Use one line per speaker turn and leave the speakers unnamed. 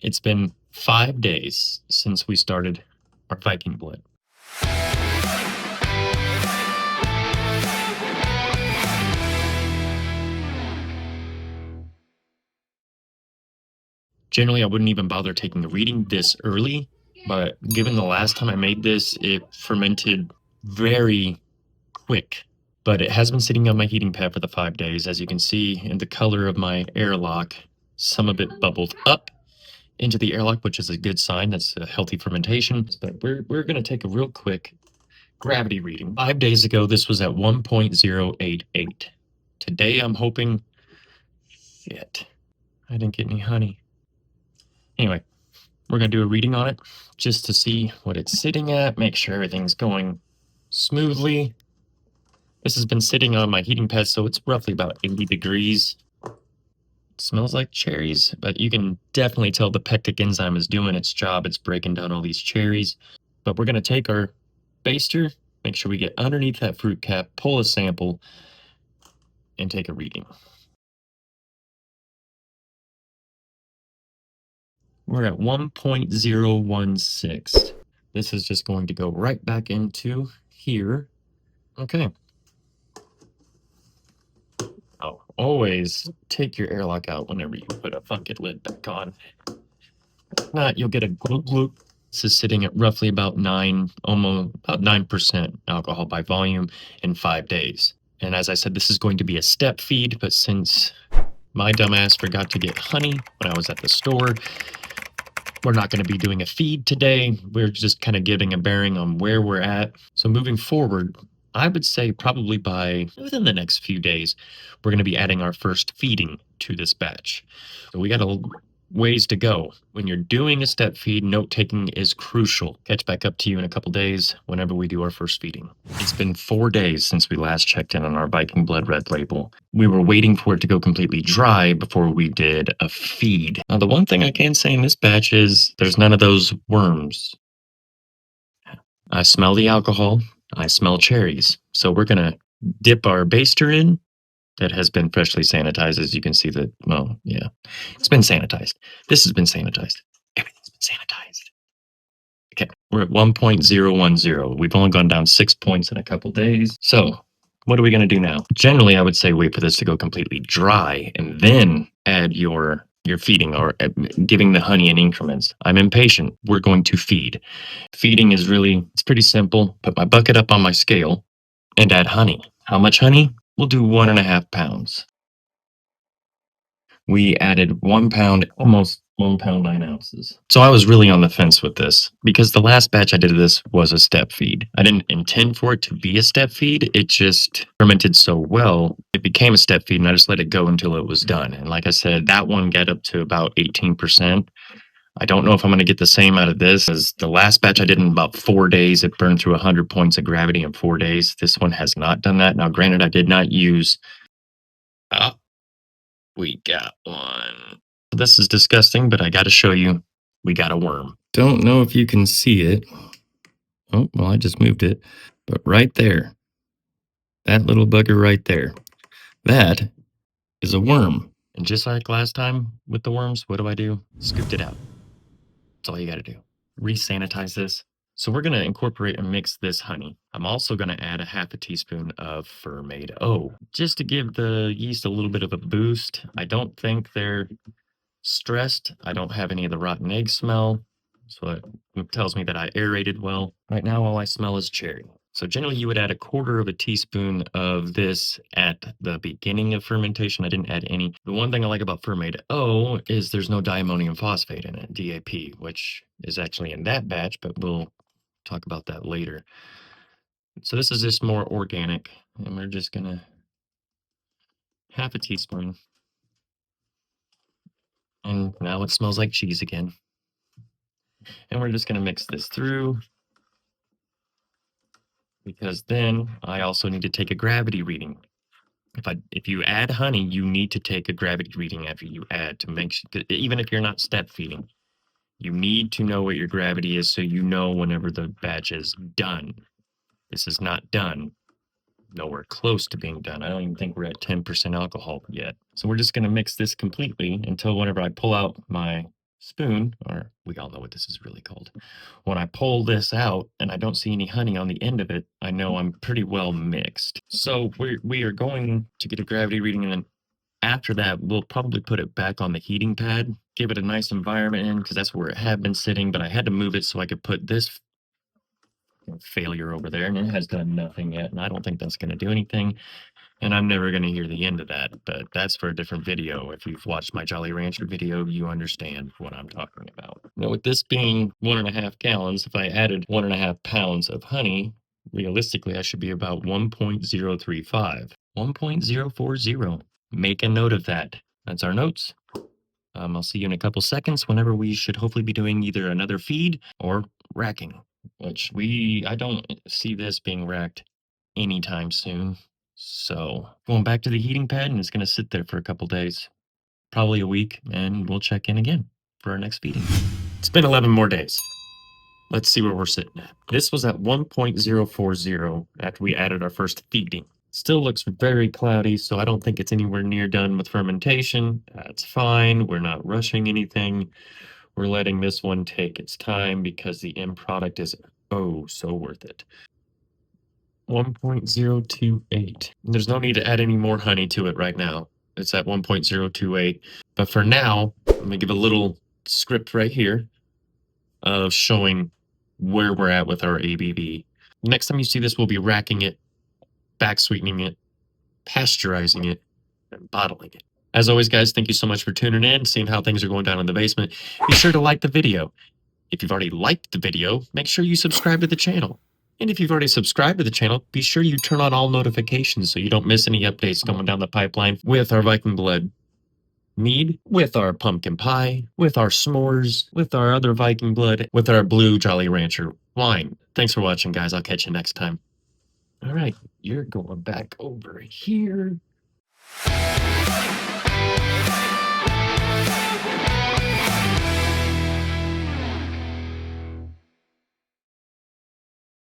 It's been 5 days since we started our Viking blood. Generally, I wouldn't even bother taking the reading this early, but given the last time I made this, it fermented very quick. But it has been sitting on my heating pad for the 5 days. As you can see in the color of my airlock, some of it bubbled up into the airlock, which is a good sign. That's a healthy fermentation. But we're going to take a real quick gravity reading. 5 days ago, this was at 1.088. Today, I'm hoping... Shit, I didn't get any honey. Anyway, we're going to do a reading on it just to see what it's sitting at, make sure everything's going smoothly. This has been sitting on my heating pad, so it's roughly about 80 degrees. It smells like cherries, but you can definitely tell the pectic enzyme is doing its job. It's breaking down all these cherries. But we're going to take our baster, make sure we get underneath that fruit cap, pull a sample, and take a reading. We're at 1.016. This is just going to go right back into here. Okay. Oh, always take your airlock out whenever you put a bucket lid back on. If not, you'll get a gloop gloop. This is sitting at roughly about 9% alcohol by volume in 5 days. And as I said, this is going to be a step feed, but since my dumbass forgot to get honey when I was at the store, we're not going to be doing a feed today. We're just kind of giving a bearing on where we're at. So moving forward, I would say probably within the next few days, we're going to be adding our first feeding to this batch. So we got a ways to go. When you're doing a step feed, note taking is crucial. Catch back up to you in a couple days whenever we do our first feeding. It's been 4 days since we last checked in on our Viking Blood Red label. We were waiting for it to go completely dry before we did a feed. Now, the one thing I can say in this batch is there's none of those worms. I smell the alcohol. I smell cherries. So we're going to dip our baster in. That has been freshly sanitized, as you can see that, well, yeah, it's been sanitized. This has been sanitized. Everything's been sanitized. Okay, we're at 1.010. We've only gone down 6 points in a couple days. So what are we going to do now? Generally, I would say wait for this to go completely dry and then add your feeding or giving the honey in increments. I'm impatient. We're going to feed. Feeding is it's pretty simple. Put my bucket up on my scale and add honey. How much honey? We'll do 1.5 pounds. We added 1 pound, almost 1 pound, 9 ounces. So I was really on the fence with this because the last batch I did of this was a step feed. I didn't intend for it to be a step feed. It just fermented so well, it became a step feed and I just let it go until it was done. And like I said, that one got up to about 18%. I don't know if I'm going to get the same out of this as the last batch I did in about 4 days. It burned through 100 points of gravity in 4 days. This one has not done that. Now, granted, I did not use... we got one. This is disgusting, but I got to show you. We got a worm. Don't know if you can see it. Oh, well, I just moved it. But right there, that little bugger right there, that is a worm. And just like last time with the worms, what do? Scooped it out. That's all you got to do. Resanitize this. So we're going to incorporate and mix this honey. I'm also going to add a half a teaspoon of Mead just to give the yeast a little bit of a boost. I don't think they're stressed. I don't have any of the rotten egg smell. So it tells me that I aerated well. Right now, all I smell is cherry. So generally, you would add 1/4 of a teaspoon of this at the beginning of fermentation. I didn't add any. The one thing I like about Fermaid O is there's no diammonium phosphate in it, DAP, which is actually in that batch, but we'll talk about that later. So this is just more organic, and we're just going to half a teaspoon. And now it smells like cheese again. And we're just going to mix this through because then I also need to take a gravity reading. If you add honey, you need to take a gravity reading after you add to make sure, even if you're not step feeding, you need to know what your gravity is so you know whenever the batch is done. This is not done. Nowhere close to being done. I don't even think we're at 10% alcohol yet. So we're just going to mix this completely until whenever I pull out my spoon, or we all know what this is really called. When I pull this out and I don't see any honey on the end of it, I know I'm pretty well mixed. So we are going to get a gravity reading, and then after that, we'll probably put it back on the heating pad, give it a nice environment in, because that's where it had been sitting, but I had to move it so I could put this failure over there, and it has done nothing yet, and I don't think that's going to do anything. And I'm never going to hear the end of that, but that's for a different video. If you've watched my Jolly Rancher video, you understand what I'm talking about. Now, with this being 1.5 gallons, if I added 1.5 pounds of honey, realistically, I should be about 1.035, 1.040. Make a note of that. That's our notes. I'll see you in a couple seconds whenever we should hopefully be doing either another feed or racking, which I don't see this being racked anytime soon. So going back to the heating pad, and it's going to sit there for a couple days, probably a week, and we'll check in again for our next feeding. It's been 11 more days. Let's see where we're sitting at. This was at 1.040 after we added our first feeding. Still looks very cloudy, so I don't think it's anywhere near done with fermentation. That's fine. We're not rushing anything. We're letting this one take its time because the end product is oh so worth it. 1.028. There's no need to add any more honey to it right now. It's at 1.028. But for now, let me give a little script right here of showing where we're at with our ABV. Next time you see this, we'll be racking it, back sweetening it, pasteurizing it, and bottling it. As always, guys, thank you so much for tuning in, seeing how things are going down in the basement. Be sure to like the video. If you've already liked the video, make sure you subscribe to the channel. And if you've already subscribed to the channel, be sure you turn on all notifications so you don't miss any updates coming down the pipeline with our Viking Blood mead, with our pumpkin pie, with our s'mores, with our other Viking Blood, with our blue Jolly Rancher wine. Thanks for watching, guys. I'll catch you next time. All right, you're going back over here.